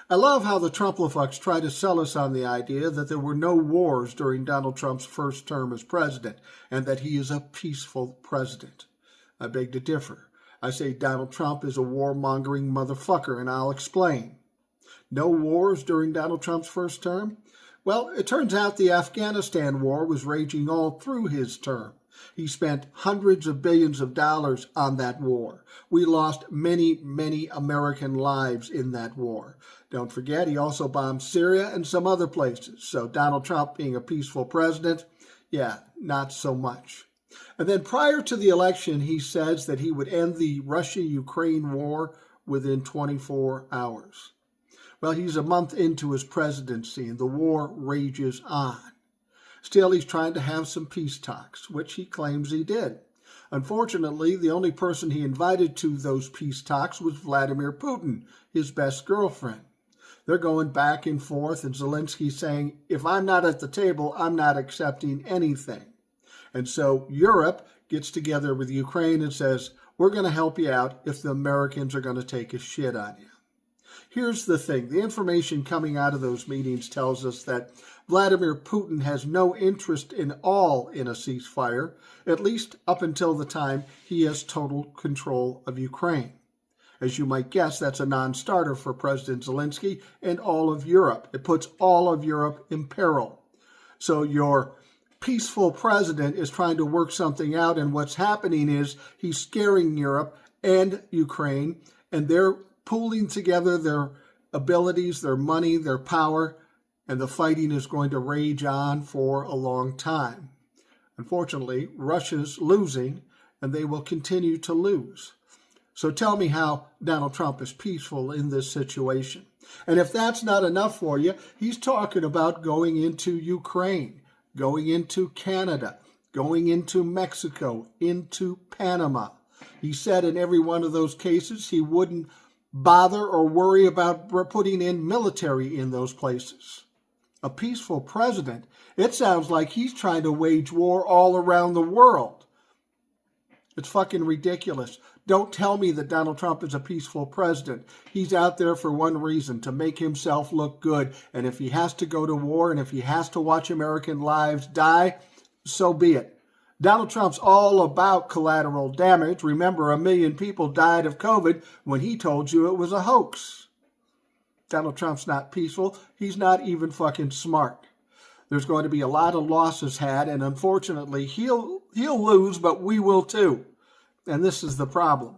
I love how the Trumplafucks try to sell us on the idea that there were no wars during Donald Trump's first term as president and that he is a peaceful president. I beg to differ. I say Donald Trump is a warmongering motherfucker, and I'll explain. No wars during Donald Trump's first term? Well, it turns out the Afghanistan war was raging all through his term. He spent hundreds of billions of dollars on that war. We lost many, many American lives in that war. Don't forget, he also bombed Syria and some other places. So Donald Trump being a peaceful president, yeah, not so much. And then prior to the election, he says that he would end the Russia-Ukraine war within 24 hours. Well, he's a month into his presidency and the war rages on. Still, he's trying to have some peace talks, which he claims he did. Unfortunately, the only person he invited to those peace talks was Vladimir Putin, his best girlfriend. They're going back and forth, and Zelensky's saying, if I'm not at the table, I'm not accepting anything. And so Europe gets together with Ukraine and says, we're going to help you out if the Americans are going to take a shit on you. Here's the thing. The information coming out of those meetings tells us that Vladimir Putin has no interest in all in a ceasefire, at least up until the time he has total control of Ukraine. As you might guess, that's a non-starter for President Zelensky and all of Europe. It puts all of Europe in peril. So your peaceful president is trying to work something out, and what's happening is he's scaring Europe and Ukraine, and they're pooling together their abilities, their money, their power, and the fighting is going to rage on for a long time. Unfortunately, Russia's losing, and they will continue to lose. So tell me how Donald Trump is peaceful in this situation. And if that's not enough for you, he's talking about going into Ukraine, going into Canada, going into Mexico, into Panama. He said in every one of those cases he wouldn't bother or worry about putting in military in those places. A peaceful president, it sounds like he's trying to wage war all around the world. It's fucking ridiculous. Don't tell me that Donald Trump is a peaceful president. He's out there for one reason, to make himself look good. And if he has to go to war and if he has to watch American lives die, so be it. Donald Trump's all about collateral damage. Remember, 1 million people died of COVID when he told you it was a hoax. Donald Trump's not peaceful. He's not even fucking smart. There's going to be a lot of losses had, and unfortunately, he'll lose, but we will too. And this is the problem.